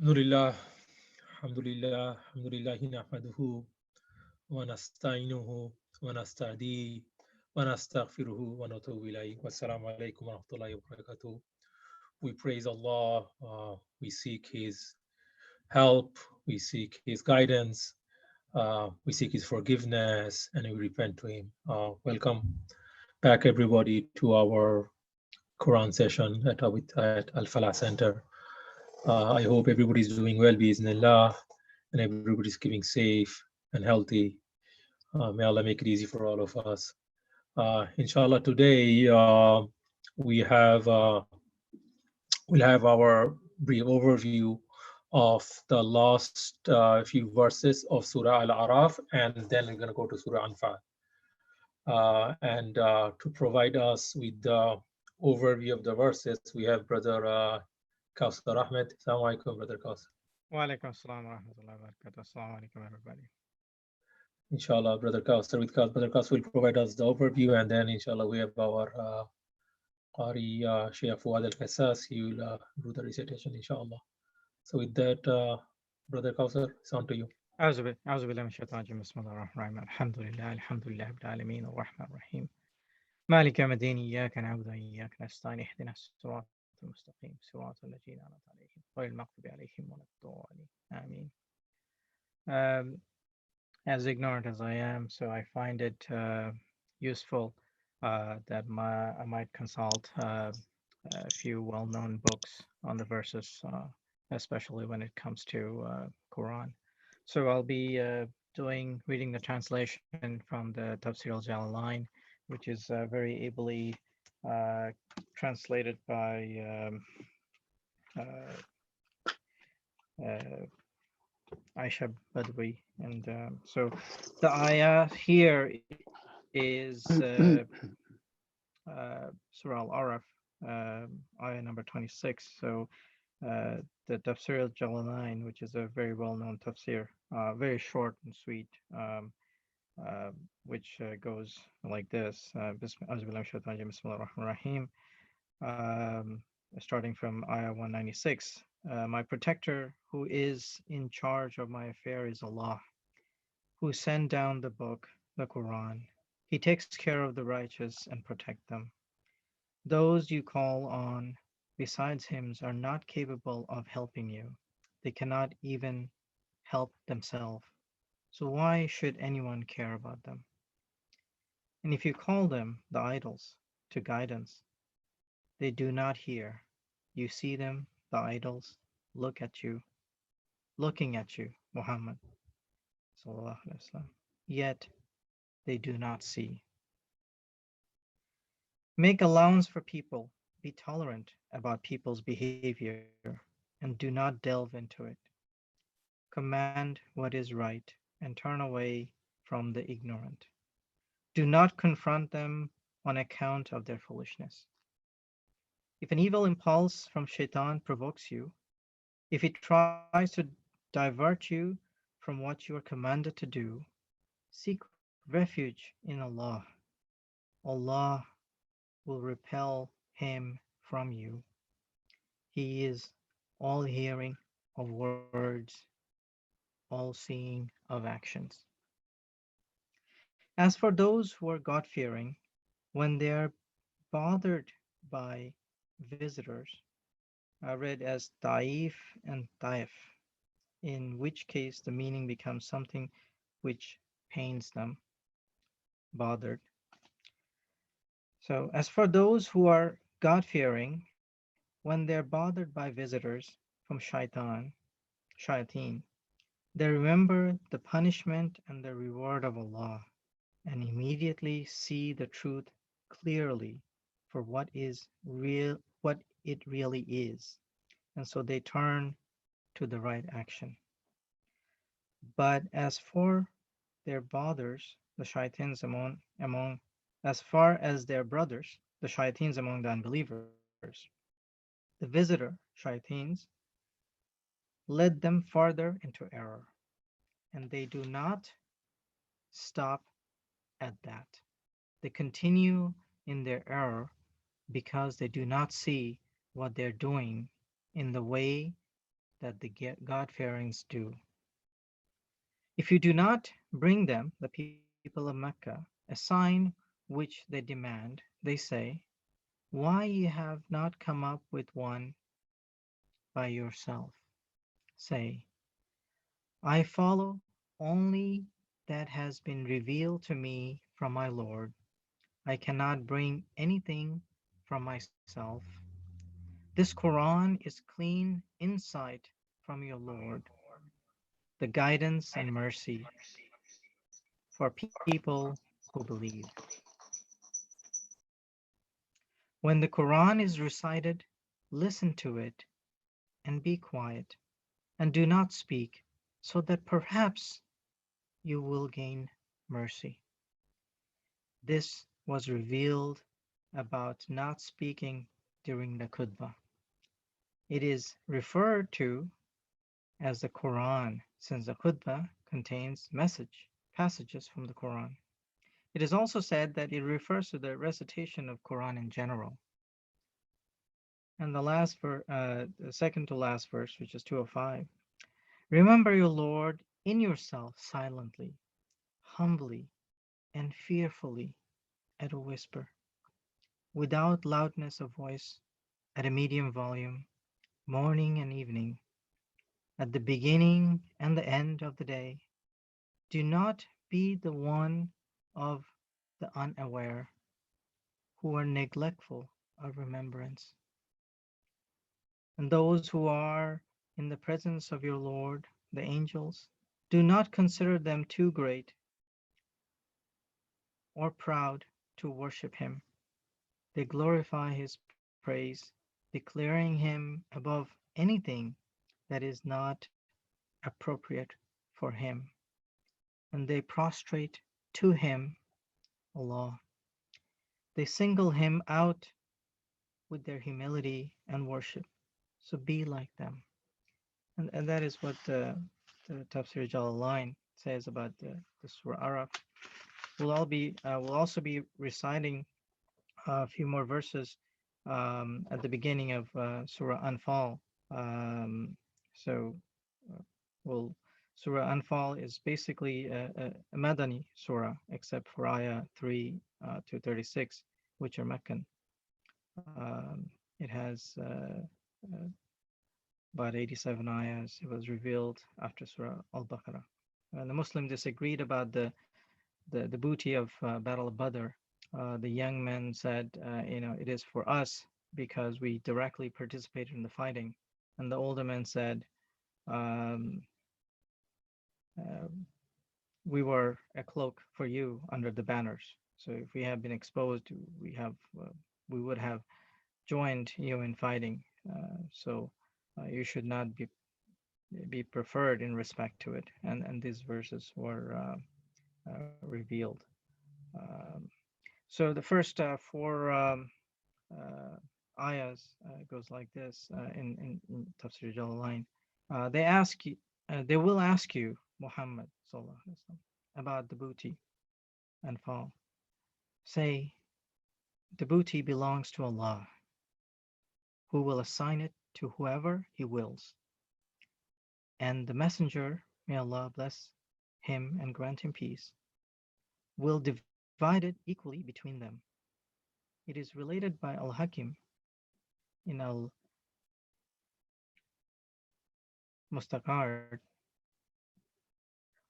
Alhamdulillah, Alhamdulillah, Alhamdulillah, nahmaduhu, wa nasta'inuhu, wa nasta'di, wa nastaghfiruhu, wa natubu ilayhi. Wassalamu alaikum wa rahmatullahi wa barakatuh. We praise Allah, we seek His help, we seek His guidance, we seek His forgiveness, and we repent to Him. Welcome back, everybody, to our Quran session at Al Falah Center. I hope everybody's doing well, bismillah, and everybody's keeping safe and healthy. May Allah make it easy for all of us. Inshallah, today we have we'll have our brief overview of the last few verses of Surah Al-Araf, and then we're going to go to Surah Anfal. And to provide us with the overview of the verses, we have Brother Kausar Ahmed. Assalamu alaikum, Brother Kausar. Wa alaikum assalam wa rahmatullahi wa barakatuh. Assalamu alaikum, everybody. Inshallah, Brother Kausar with Brother Kausar will provide us the overview, and then inshallah we have our Qari Fouad El Kassas. He will do the recitation, inshallah. So with that, Brother Kausar, it's on to you. أعوذ بالله من الشيطان الرجيم بسم الله الرحمن الرحيم الحمد لله رب العالمين الرحمن الرحيم مالك يوم الدين إياك نعبد وإياك نستعين اهدنا الصراط المستقيم صراط الذين أنعمت عليهم غير المغضوب عليهم ولا الضالين آمين. As ignorant as I am, so I find it useful that I might consult a few well-known books on the verses, especially when it comes to Quran. So I'll be reading the translation from the Tafsir al-Jalalain, which is very ably translated by Aisha Badwi. And so the ayah here is Surah Al-Araf, ayah number 26. So the Tafsir al-Jalalain, which is a very well-known tafsir, very short and sweet, which goes like this. Bismillahir-Rahmanir-Rahim. Starting from ayah 196. My protector, who is in charge of my affair, is Allah, who sent down the book, the Quran. He takes care of the righteous and protect them. Those you call on besides him are not capable of helping you. They cannot even help themselves. So why should anyone care about them? And if you call them, the idols, to guidance, they do not hear. You see them, the idols, looking at you, Muhammad, sallallahu alaihi wasallam. Yet they do not see. Make allowance for people. Be tolerant about people's behavior and do not delve into it. Command what is right and turn away from the ignorant. Do not confront them on account of their foolishness. If an evil impulse from shaitan provokes you, if it tries to divert you from what you are commanded to do, seek refuge in Allah. Allah will repel him from you. He is all hearing of words, all seeing of actions. As for those who are God fearing, when they are bothered by visitors, read as taif and taif, in which case the meaning becomes something which pains them, bothered. So, as for those who are God fearing, when they're bothered by visitors from shayateen, they remember the punishment and the reward of Allah and immediately see the truth clearly for what it really is. And so they turn to the right action. But as for their brothers, the shayateens among as far as their brothers, the shayateens among the unbelievers, the visitor, shayateens, led them farther into error, and they do not stop at that. They continue in their error because they do not see what they're doing in the way that the God-fearings do. If you do not bring them, the people of Mecca, a sign which they demand, they say, why ye have not come up with one by yourself? Say, I follow only that has been revealed to me from my Lord. I cannot bring anything from myself. This Quran is clean insight from your Lord, the guidance and mercy for people who believe. When the Quran is recited, listen to it and be quiet, and do not speak, so that perhaps you will gain mercy. This was revealed about not speaking during the khutbah. It is referred to as the Quran since the khutbah contains passages from the Quran. It is also said that it refers to the recitation of Quran in general. And the second to last verse, which is 205. Remember your Lord in yourself silently, humbly, and fearfully at a whisper, without loudness of voice, at a medium volume, morning and evening, at the beginning and the end of the day. Do not be the one of the unaware who are neglectful of remembrance. And those who are in the presence of your Lord, the angels, do not consider them too great or proud to worship him. They glorify his praise, declaring him above anything that is not appropriate for him, and they prostrate to him, Allah. They single him out with their humility and worship. So be like them. And that is what the Tafsir Jalalain says about the Surah Araf. We'll also be reciting a few more verses at the beginning of Surah Anfal. Um, so, uh, well, Surah Anfal is basically a Madani surah, except for Ayah 3 to 36, which are Meccan. It has about 87 ayahs. It was revealed after Surah Al-Baqarah. The Muslims disagreed about the booty of Battle of Badr. The young men said, it is for us because we directly participated in the fighting. And the older men said, um, uh, we were a cloak for you under the banners. So if we had been exposed, we would have joined you in fighting. So you should not be preferred in respect to it. And these verses were revealed. Um, so the first four uh, ayahs goes like this in Tafsir Jalalain. They ask you, they will ask you, Muhammad sallallahu alaihi wasallam, about the booty and fall. Say, the booty belongs to Allah, who will assign it to whoever He wills. And the Messenger, may Allah bless him and grant him peace, will divide it equally between them. It is related by Al-Hakim in Al-Mustaqard.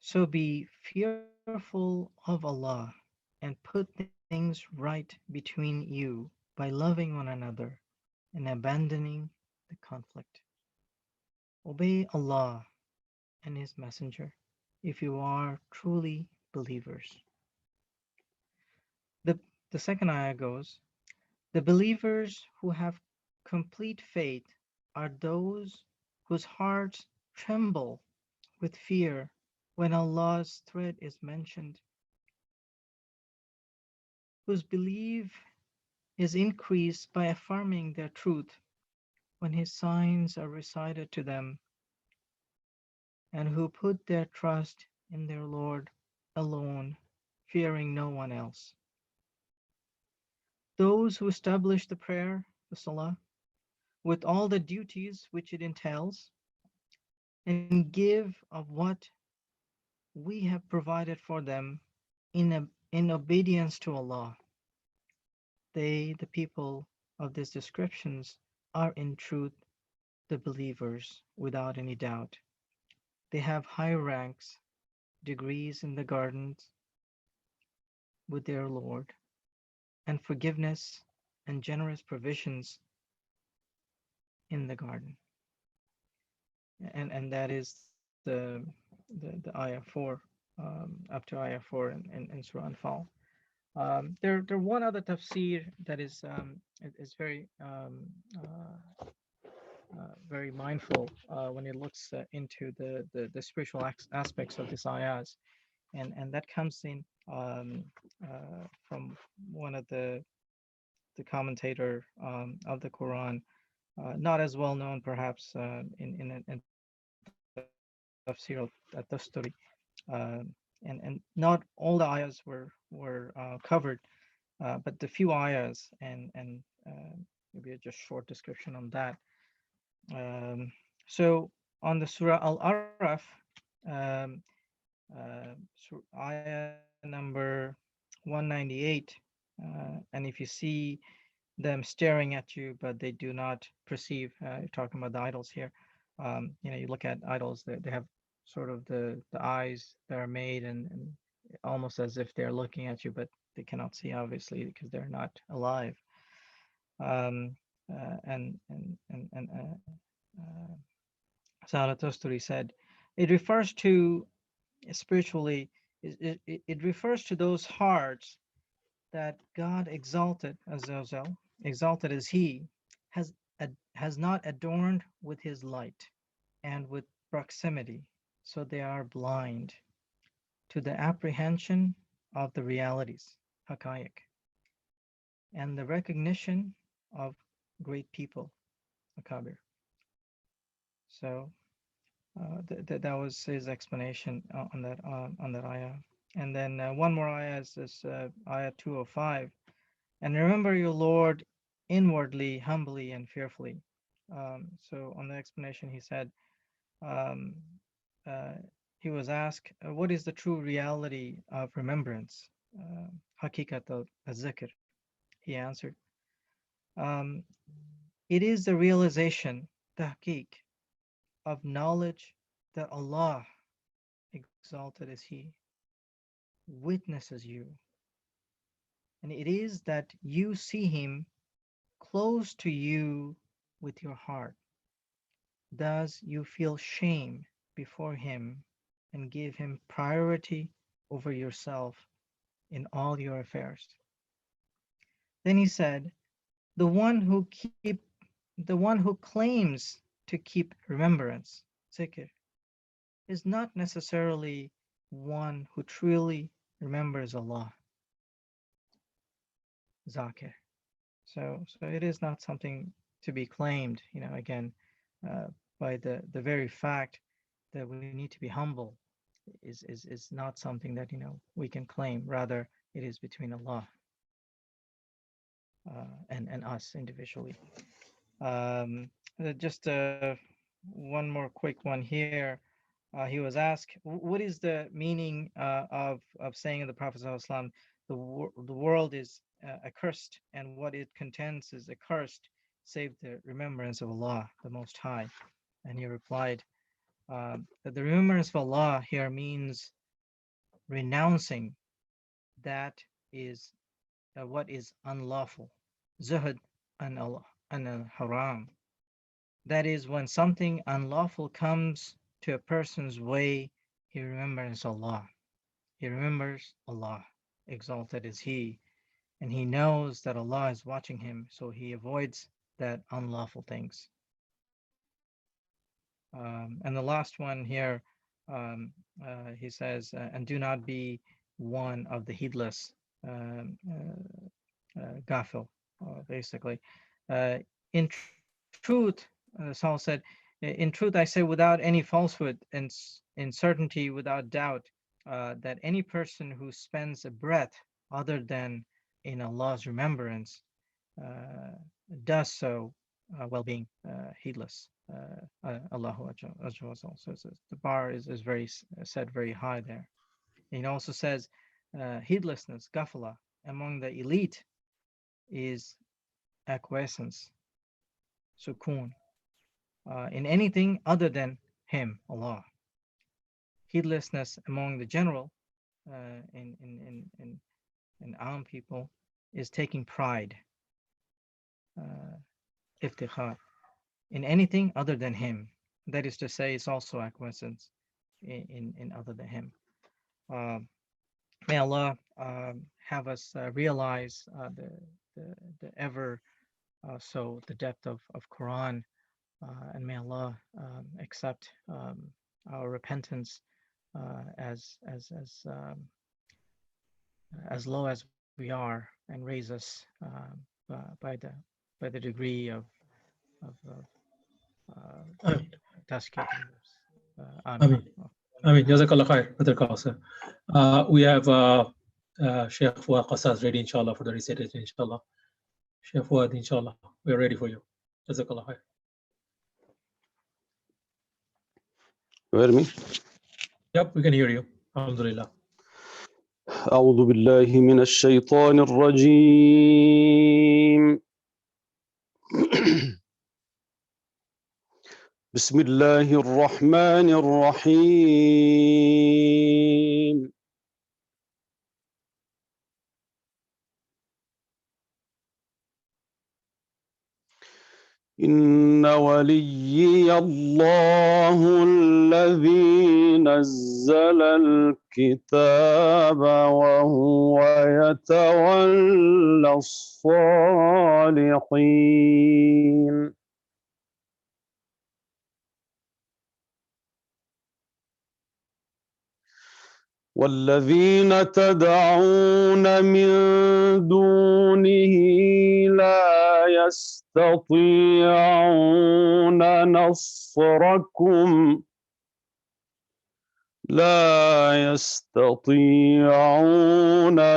So be fearful of Allah and put things right between you by loving one another and abandoning the conflict. Obey Allah and His Messenger if you are truly believers. The, the second ayah goes, the believers who have complete faith are those whose hearts tremble with fear when Allah's threat is mentioned, whose belief is increased by affirming their truth when His signs are recited to them, and who put their trust in their Lord alone, fearing no one else. Those who establish the prayer, the salah, with all the duties which it entails, and give of what we have provided for them in obedience to Allah. They, the people of these descriptions, are in truth the believers without any doubt. They have high ranks, degrees in the gardens with their Lord, and forgiveness and generous provisions in the garden. And that is the ayah 4, up to ayah 4 in Surah Anfal. There one other tafsir that is very mindful when it looks into the spiritual aspects of these ayahs, and that comes in from one of the commentator of the Quran, not as well known perhaps in tafsir al-Tasturi, and not all the ayahs were covered, but the few ayahs and maybe just short description on that. So on the Surah Al-Araf, um, ayah number 198, and if you see them staring at you, but they do not perceive. You're talking about the idols here. You look at idols; they have sort of the eyes that are made, and almost as if they're looking at you, but they cannot see, obviously, because they're not alive. Um, and Zarathustra said, it refers to spiritually. It refers to those hearts that God exalted, Azazel, exalted as He, has has not adorned with His light and with proximity, so they are blind to the apprehension of the realities, Hakayik, and the recognition of great people, Akabir. So that was his explanation on that ayah. And then one more ayah is this ayah 205. And remember your Lord inwardly, humbly, and fearfully. So on the explanation, he said, um, uh, he was asked, what is the true reality of remembrance? Hakikat al-zikr. He answered, um, it is the realization, tahqiq, of knowledge that Allah, exalted as He, witnesses you. And it is that you see Him close to you with your heart. Thus you feel shame before Him and give Him priority over yourself in all your affairs. Then he said, the one who claims to keep remembrance, zikr, is not necessarily one who truly remembers Allah, zakir. So it is not something to be claimed, again, uh, by the very fact that we need to be humble is not something that we can claim. Rather, it is between Allah and us individually. Um, just one more quick one here. He was asked, what is the meaning of saying in the Prophet ﷺ, the world is accursed, and what it contains is accursed, save the remembrance of Allah, the Most High. And he replied that the remembrance of Allah here means renouncing that is what is unlawful, zuhud an haram. That is, when something unlawful comes to a person's way, he remembers Allah. He remembers Allah, exalted is He, and he knows that Allah is watching him, so he avoids that unlawful things. And the last one here, he says, and do not be one of the heedless, gafil, basically. In truth, Saul said, in truth, I say without any falsehood and in certainty, without doubt, that any person who spends a breath other than in Allah's remembrance does so while being heedless. Allahu Azza. So the bar is very set very high there. And he also says heedlessness, ghafla, among the elite is acquiescence, sukoon, in anything other than Him, Allah. Heedlessness among the general, in Aam people, is taking pride, iftikhar, in anything other than Him. That is to say, it's also acquiescence in other than Him. May Allah have us realize the ever so the depth of Quran, and may Allah accept our repentance as low as we are, and raise us by the degree of tazkiyat. Amin. Amin. Jazakallah khair, Brother Kausar. We have Sheikh Fouad El Kassas ready, inshallah, for the recitation, inshallah. Sheikh Fouad, inshallah, we are ready for you. Jazakallah khair. You hear me? Yep, we can hear you. Alhamdulillah. أعوذ بالله من الشيطان الرجيم. بسم الله الرحمن الرحيم. إن وليي الله الذي نزل الكتاب وهو يتولى الصالحين. والذين تدعون من دونه لا يستطيعون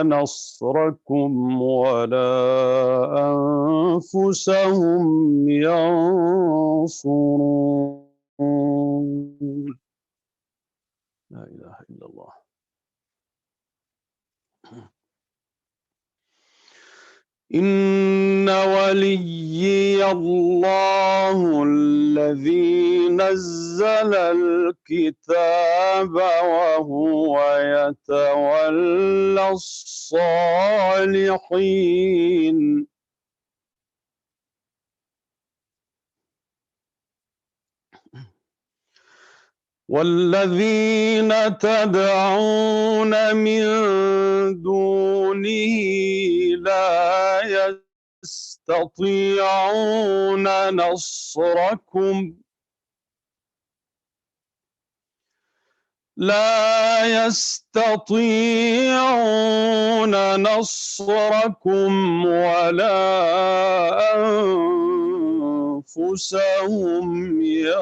نصركم ولا أنفسهم ينصرون. لا إله إلا الله. إن وليي الله الذي نزل الكتاب وهو يتولى الصالحين. والذين تدعون من دونه لا يستطيعون نصركم ولا أنفسهم ينصرون.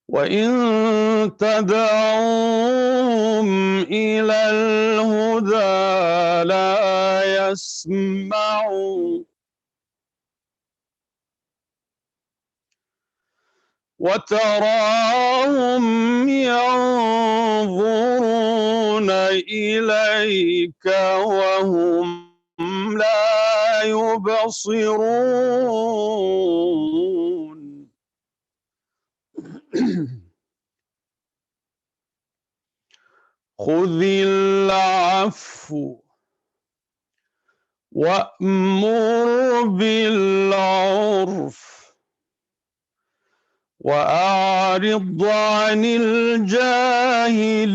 وإن تدعوهم إلى الهدى لا يسمعوا وتراهم ينظرون إليك وهم لا يبصرون. خذ العفو وأمر بالعرف وأعرض عن الجاهلين.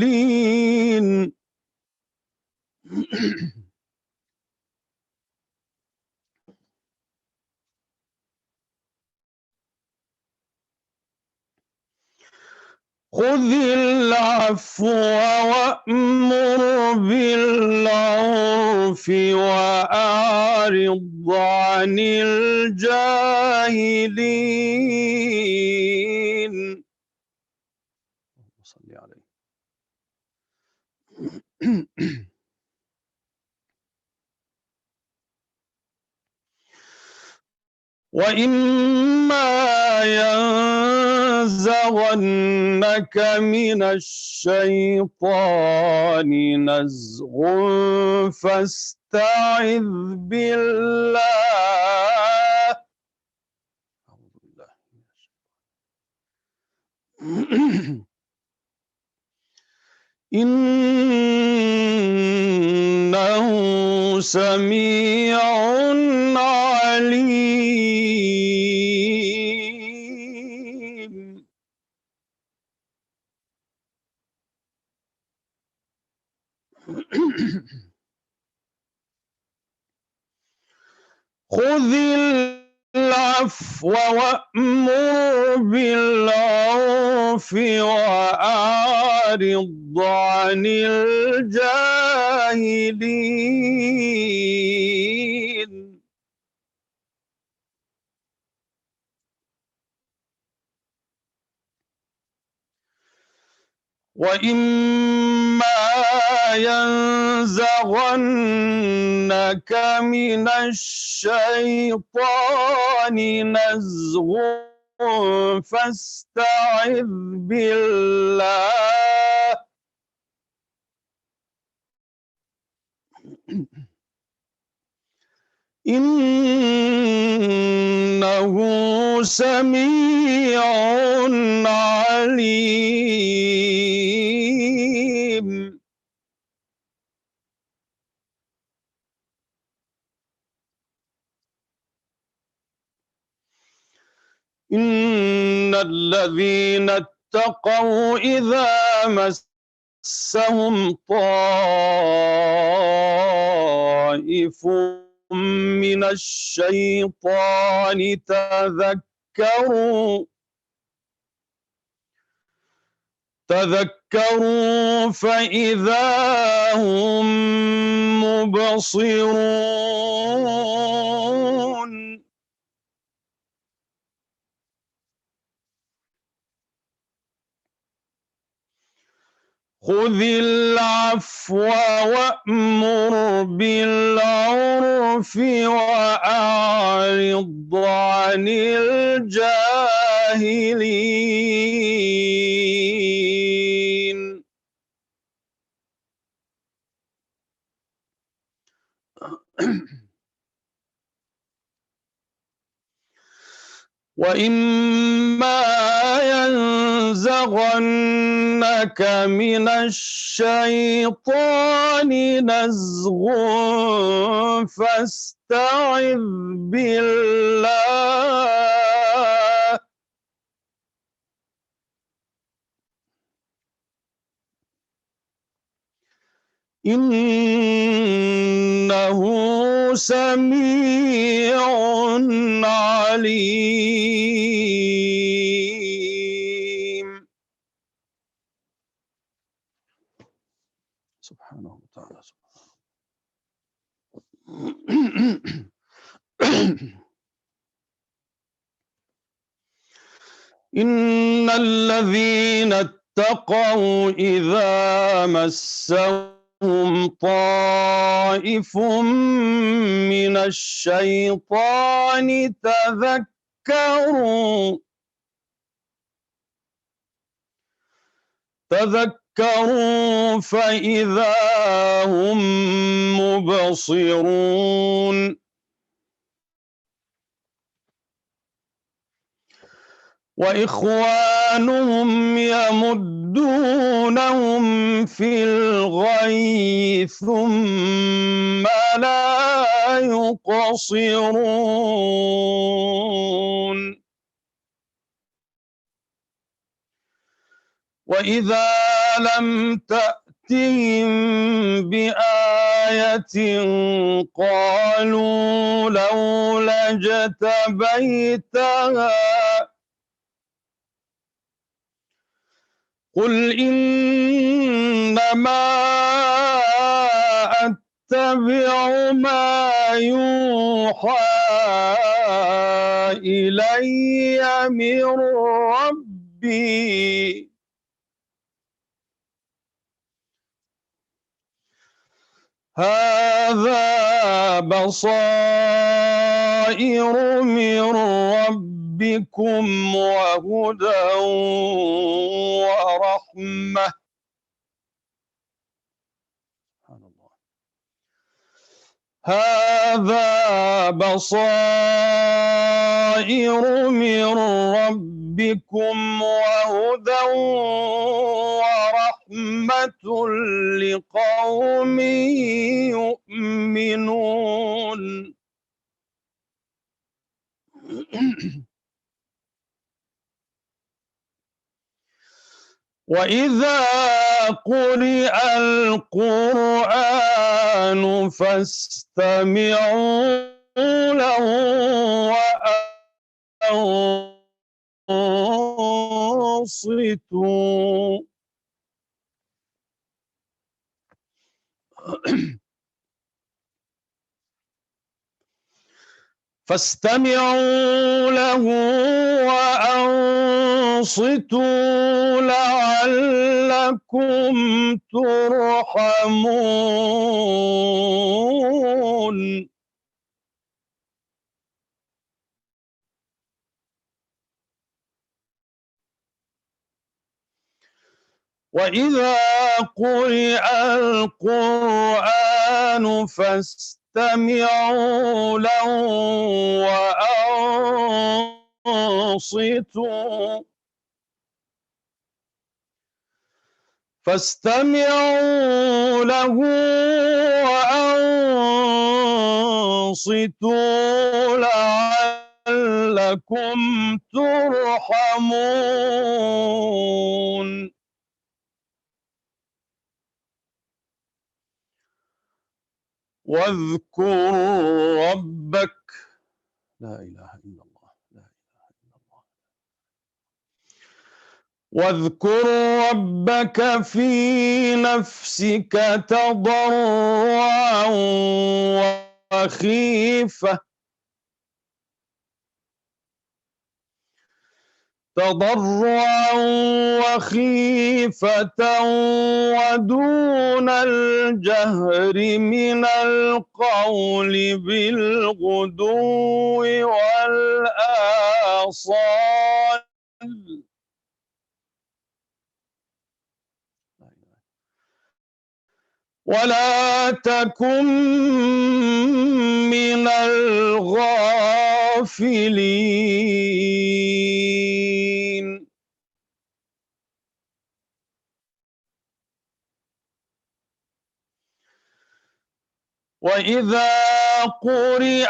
خذ العفو وأمر بالعرف وأعرض عن الجاهلين. صل عليه. وإما ينزغنك من الشيطان نزغ فاستعذ بالله. أعوذ بالله من الشيطان. إنه سميع عليم. خذ العفو وأمر بالعرف وأعرض عن الجاهلين. وإما ينزغنك من الشيطان نزغ فاستعذ بالله. إنه سميع عليم. إن الذين اتقوا إذا مسهم طائف من الشيطان تذكروا فإذا هم مبصرون. خذ العفو وأمر بالعرف وأعرض عن الجاهلين. وإما ينزغنك من الشيطان نزغ فاستعذ بالله. إنه سميع عليم. سبحانه وتعالى. إن الذين اتقوا إذا مسهم طائف من الشيطان تذكروا فإذا هم مبصرون. وإخوانهم يمدونهم في الغي ثم لا يقصرون. وإذا لم تأتهم بآية قالوا لولا اجتبيتها قل إنما أتبع ما يوحى إلي من ربي هذا بصائر من ربكم وهدى ورحمة. سبحان الله. هذا بصائر من ربكم وهدى ورحمة لقوم يؤمنون. وإذا قرئ القرآن فاستمعوا له وأنصتوا. فاستمعوا له وأنصتوا لعلكم ترحمون. وإذا قرئ القرآن فاستمعوا له وأنصتوا. فاستمعوا له وأنصتوا لعلكم ترحمون. واذكر ربك. لا إله إلا الله، لا إله إلا الله. واذكر ربك في نفسك تضرعا وخيفة ودون الجهر من القول بالغدو والآصال. ولا تكن من الغافلين. وإذا قرئ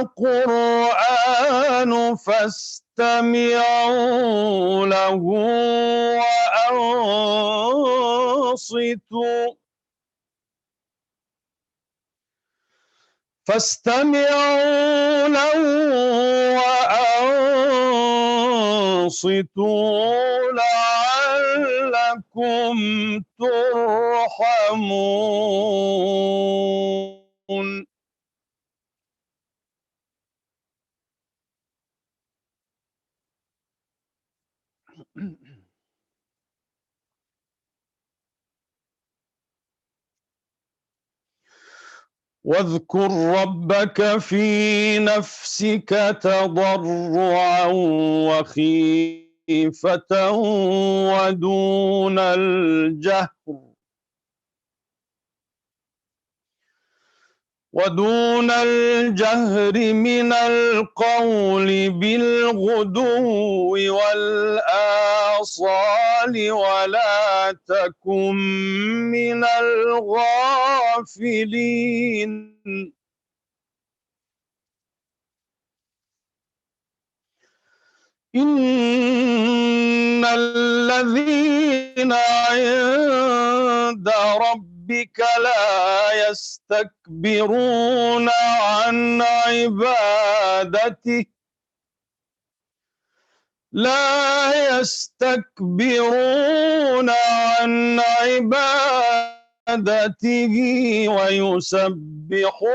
القرآن فاستمعوا له وأنصتوا. فاستمعوا له وأنصتوا لعلكم ترحمون. واذكر ربك في نفسك تضرعا وخيفة ودون الجهر من القول بالغدو والآصال. ولا تكن من الغافلين. إن الذين عند ربك لا يستكبرون عن عبادته ويسبحونه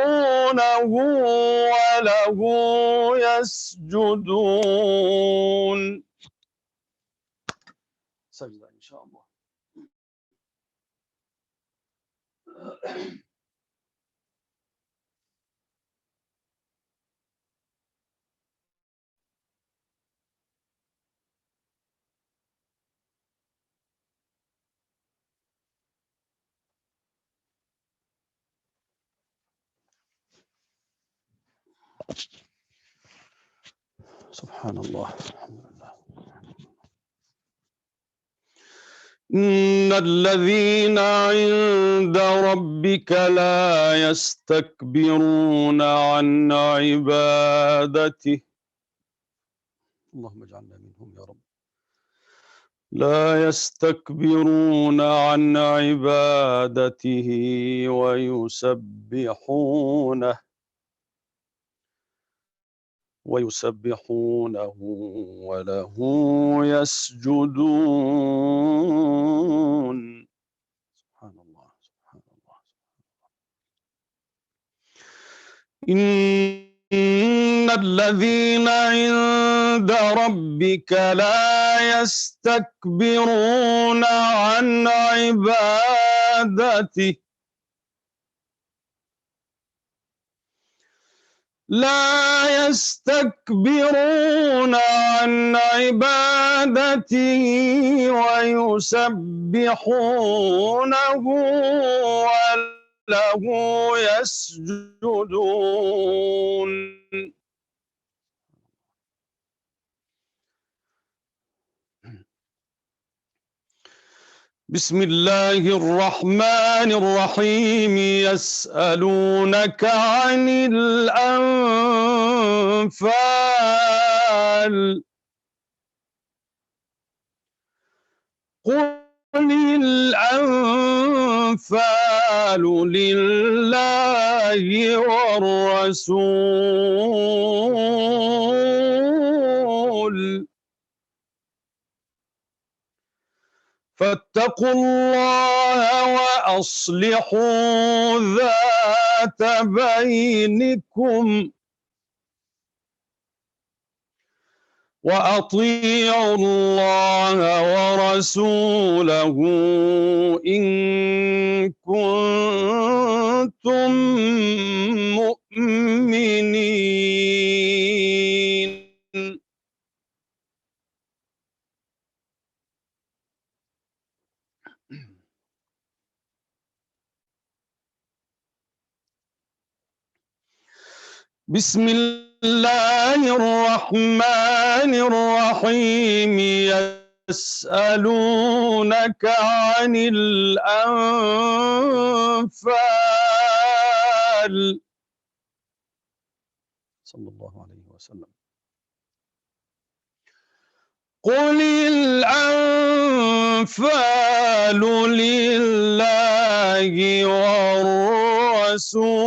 وله يسجدون. سجدة إن شاء الله. سبحان الله. الحمد لله. إن الذين عند ربك لا يستكبرون عن عبادته، اللهم اجعلنا منهم يا رب، لا يستكبرون عن عبادته ويسبحونه وله يسجدون. سبحان الله. سبحان الله. إن الذين عند ربك لا يستكبرون عن عبادته ويسبحونه وله يسجدون. بسم الله الرحمن الرحيم. يسألونك عن الأنفال قل الأنفال لله والرسول فاتقوا الله وأصلحوا ذات بينكم وأطيعوا الله ورسوله إن كنتم مؤمنين. بسم الله الرحمن الرحيم. يسألونك عن الأنفال صلى الله عليه وسلم قل الأنفال لله والرسول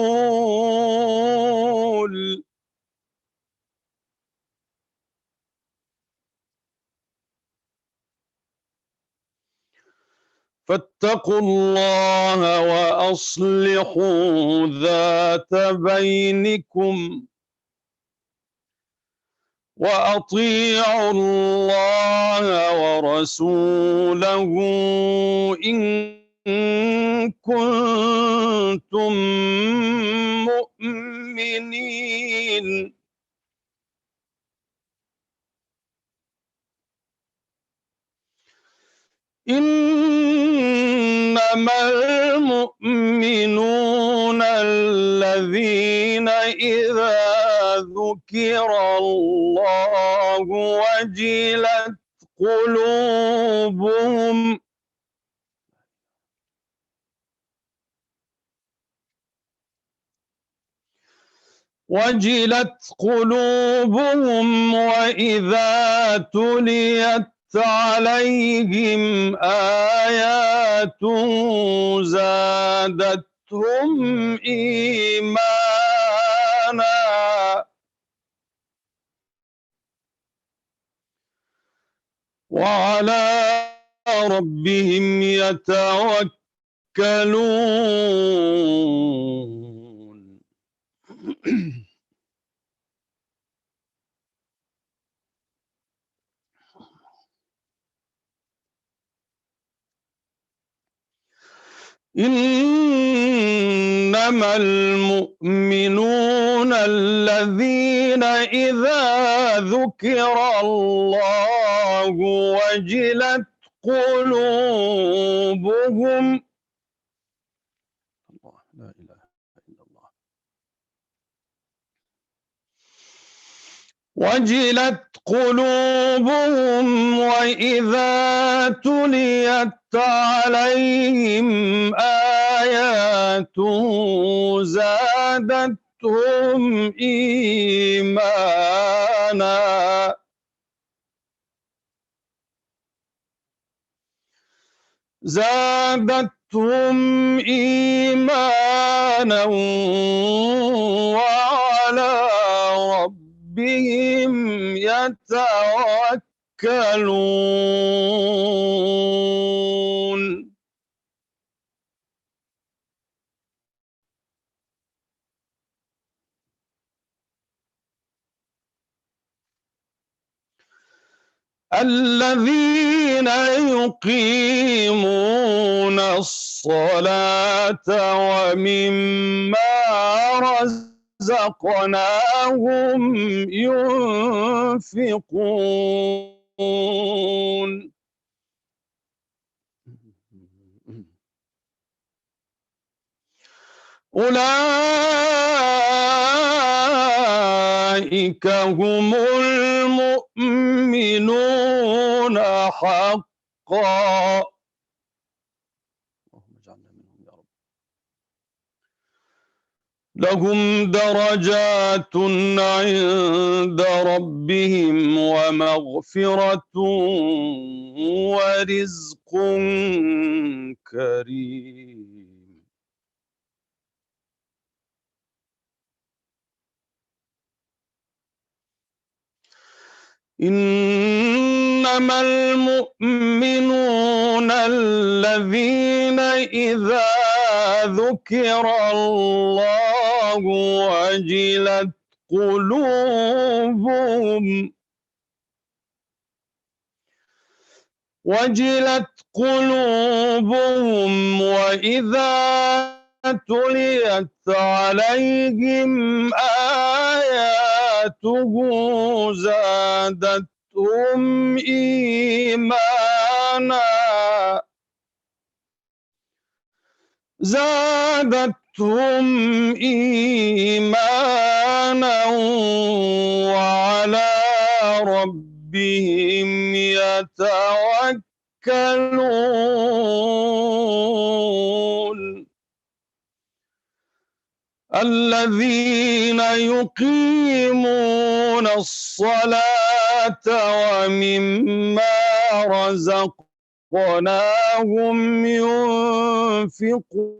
فاتقوا الله وأصلحوا ذات بينكم وأطيعوا الله ورسوله إن كنتم مؤمنين. إنما المؤمنون الذين إذا ذكر الله وجلت قلوبهم وإذا تليت عليهم آياته زادتهم إيمانا وعلى ربهم يتوكلون. إنما المؤمنون الذين إذا ذكر الله وجلت قلوبهم الله لا إله إلا الله وجلت قلوبهم وإذا تليت عليهم آياته زادتهم إيمانا وعلى ربهم يتوكلون. الذين يقيمون الصلاة ومما رزقناهم ينفقون. أولئك هم المؤمنون حقا. اللهم اجعلنا منهم يا رب. لهم درجات عند ربهم ومغفرة ورزق كريم. إنما المؤمنون الذين إذا ذكر الله وجلت قلوبهم وإذا تليت عليهم آياته زادتهم إيمانا وعلى ربهم يتوكلون. الذين يقيمون الصلاة ومما رزقناهم ينفقون.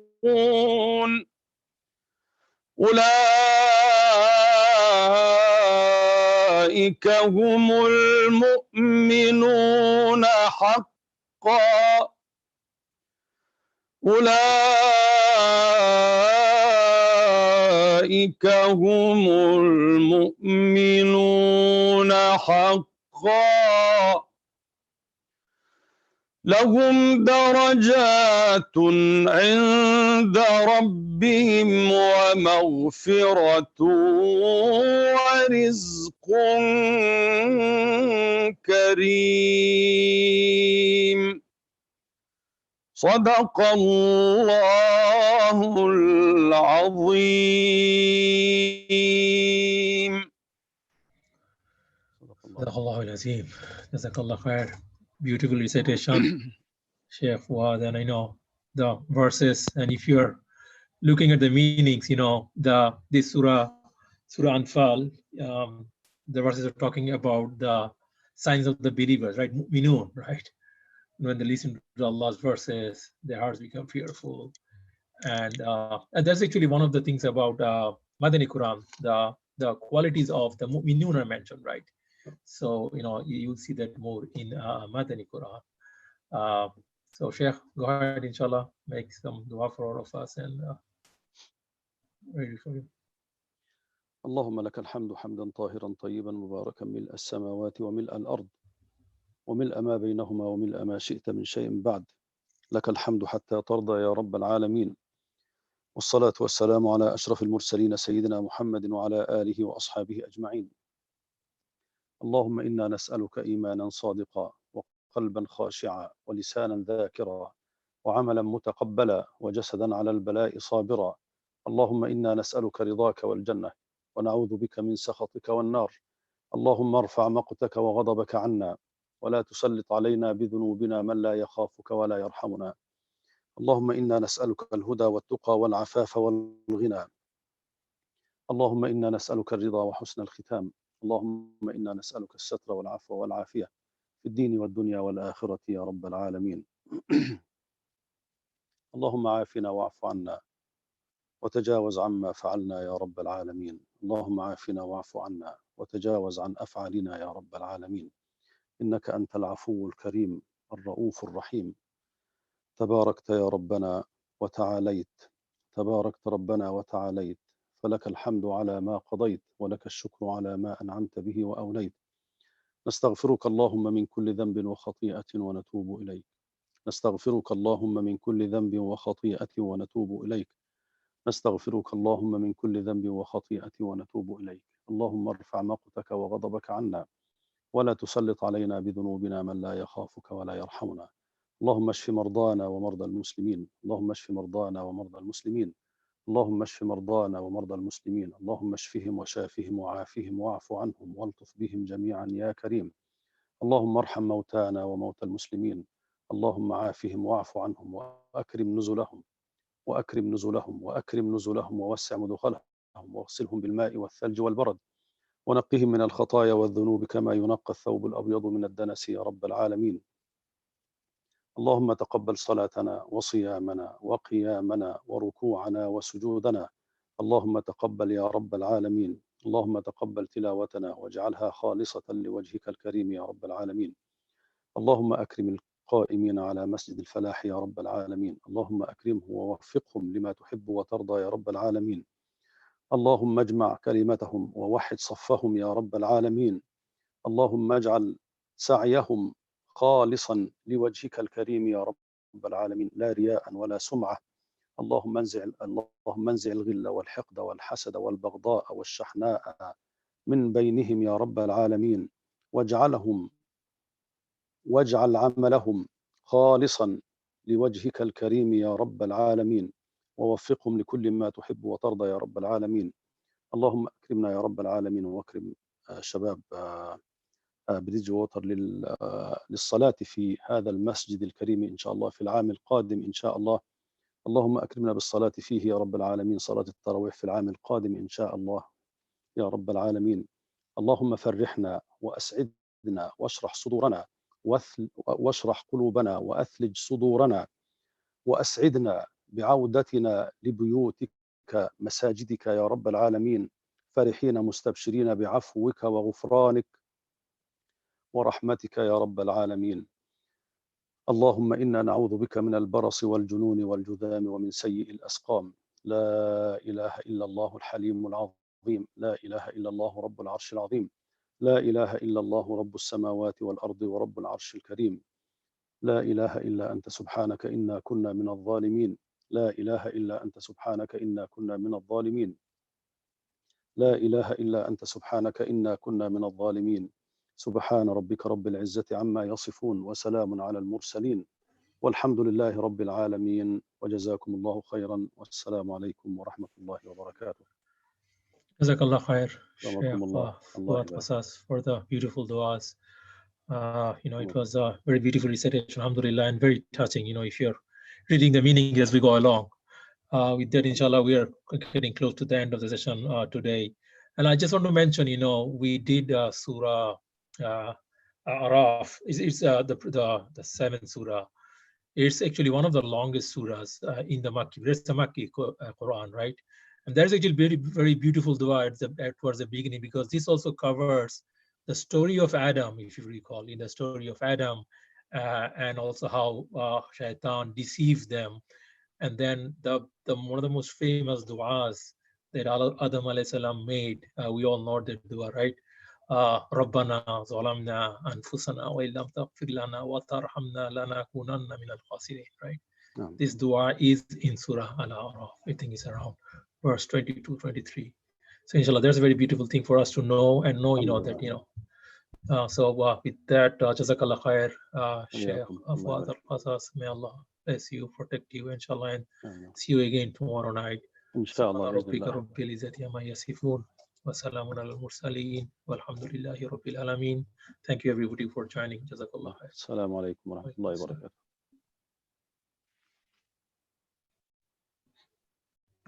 أولئك هم المؤمنون حقا. أولئك هم المؤمنون حقا. لهم درجات عند ربهم ومغفرة ورزق كريم. صدق الله العظيم. صدق الله العظيم. Jazakallah khair. Beautiful recitation, Sheikh Fouad. And I know the verses, and if you're looking at the meanings, this Surah Anfal, the verses are talking about the signs of the believers, right? Mu'minun, right? When they listen to Allah's verses, their hearts become fearful. And that's actually one of the things about Madani Quran, the qualities of the Mu'minun are mentioned, right? So, you'll see that more in Madani Quran. So, Sheikh, go ahead, inshallah, make some dua for all of us and ready for you. اللهم لك الحمد حمدا طاهرا طيبا مباركا ملء السماوات وملء الأرض وملء ما بينهما وملء ما شئت من شيء بعد. لك الحمد حتى ترضى يا رب العالمين. والصلاة والسلام على أشرف المرسلين سيدنا محمد وعلى آله وأصحابه أجمعين. اللهم إنا نسألك إيمانا صادقا وقلبا خاشعا ولسانا ذاكرا وعملا متقبلا وجسدا على البلاء صابرا. اللهم إنا نسألك رضاك والجنة ونعوذ بك من سخطك والنار. اللهم ارفع مقتك وغضبك عنا، ولا تسلط علينا بذنوبنا من لا يخافك ولا يرحمنا. اللهم إنا نسألك الهدى والتقى والعفاف والغنى. اللهم إنا نسألك الرضا وحسن الختام. اللهم إنا نسألك الستر والعفو والعافية في الدين والدنيا والآخرة يا رب العالمين. اللهم عافنا واعف عنا وتجاوز عما فعلنا يا رب العالمين. اللهم عافنا واعف عنا وتجاوز عن أفعالنا يا رب العالمين. إنك أنت العفو الكريم الرؤوف الرحيم. تباركت يا ربنا وتعاليت. تباركت ربنا وتعاليت. فلك الحمد على ما قضيت، ولك الشكر على ما أنعمت به وأوليت. نستغفرك اللهم من كل ذنب وخطيئة ونتوب إليك. نستغفرك اللهم من كل ذنب وخطيئة ونتوب إليك. نستغفرك اللهم من كل ذنب وخطيئة ونتوب إليك. اللهم ارفع مقتك وغضبك عنا، ولا تسلط علينا بذنوبنا من لا يخافك ولا يرحمنا. اللهم اشف مرضانا ومرضى المسلمين. اللهم اشف مرضانا ومرضى المسلمين. اللهم اشف مرضانا ومرضى المسلمين. اللهم اشفهم وشافهم وعافهم واعف عنهم والطف بهم جميعا يا كريم. اللهم ارحم موتانا وموتى المسلمين. اللهم عافهم واعف عنهم وأكرم نزلهم وأكرم نزلهم وأكرم نزلهم ووسع مدخلهم واغسلهم بالماء والثلج والبرد ونقهم من الخطايا والذنوب كما ينقى الثوب الأبيض من الدنس يا رب العالمين. اللهم تقبل صلاتنا وصيامنا وقيامنا وركوعنا وسجودنا. اللهم تقبل يا رب العالمين. اللهم تقبل تلاوتنا واجعلها خالصة لوجهك الكريم يا رب العالمين. اللهم أكرم القائمين على مسجد الفلاح يا رب العالمين. اللهم أكرمهم ووفقهم لما تحب وترضى يا رب العالمين. اللهم اجمع كلمتهم ووحد صفهم يا رب العالمين. اللهم اجعل سعيهم خالصا لوجهك الكريم يا رب العالمين، لا رياء ولا سمعة. اللهم انزع الغل والحقد والحسد والبغضاء والشحناء من بينهم يا رب العالمين. واجعل عملهم خالصا لوجهك الكريم يا رب العالمين، ووفقهم لكل ما تحب وترضى يا رب العالمين. اللهم أكرمنا يا رب العالمين، وأكرم شباب بريدج ووتر للصلاة في هذا المسجد الكريم إن شاء الله في العام القادم إن شاء الله. اللهم أكرمنا بالصلاة فيه يا رب العالمين، صلاة التراويح في العام القادم إن شاء الله يا رب العالمين. اللهم فرحنا وأسعدنا واشرح صدورنا واشرح قلوبنا وأثلج صدورنا وأسعدنا بعودتنا لبيوتك مساجدك يا رب العالمين، فرحين مستبشرين بعفوك وغفرانك ورحمتك يا رب العالمين. اللهم إنا نعوذ بك من البرص والجنون والجذام ومن سيء الأسقام. لا إله إلا الله الحليم العظيم. لا إله إلا الله رب العرش العظيم. لا إله إلا الله رب السماوات والأرض ورب العرش الكريم. لا إله إلا أنت سبحانك إنا كنا من الظالمين. لا إله إلا أنت سبحانك إنا كنا من الظالمين. لا إله إلا أنت سبحانك إنا كنا من الظالمين. سبحان ربك رب العزة عما يصفون، وسلام على المرسلين، والحمد لله رب العالمين، وجزاكم الله خيرا، والسلام عليكم ورحمة الله وبركاته. Jazakallah khair, Sheikh رحمكم الله. الله Fouad يبارك. Kassas, for the beautiful du'as. It الله. was a very beautiful recitation, alhamdulillah, and very touching. If you're reading the meaning as we go along. With that, inshallah, we are getting close to the end of the session today. And I just want to mention, we did Surah Araf. It's the seventh Surah. It's actually one of the longest surahs in the Makki. It's the Makki Quran, right? And there's actually very, very beautiful dua towards the beginning, because this also covers the story of Adam, if you recall, in the story of Adam, and also how Shaitan deceived them. And then one of the most famous du'as that Adam alayhi salam made, we all know that dua, right? ربنا ظلمنا أنفسنا وإن لم تغفر لنا وترحمنا لنكونن من الخاسرين, right? This dua is in Surah al-Araf. I think it's around verse 22, 23. So inshallah, there's a very beautiful thing for us to know, and know, that, so with that, Jazakallah khair, Sheikh Fouad El Kassas, may Allah bless you, protect you, inshallah, and see you again tomorrow night. إن شاء الله بإذن ربك الله. رب العزة عما يصفون وسلام على المرسلين والحمد لله رب العالمين. Thank you everybody for joining. جزاك الله خير. السلام عليكم ورحمة الله وعليكم السلام. وبركاته.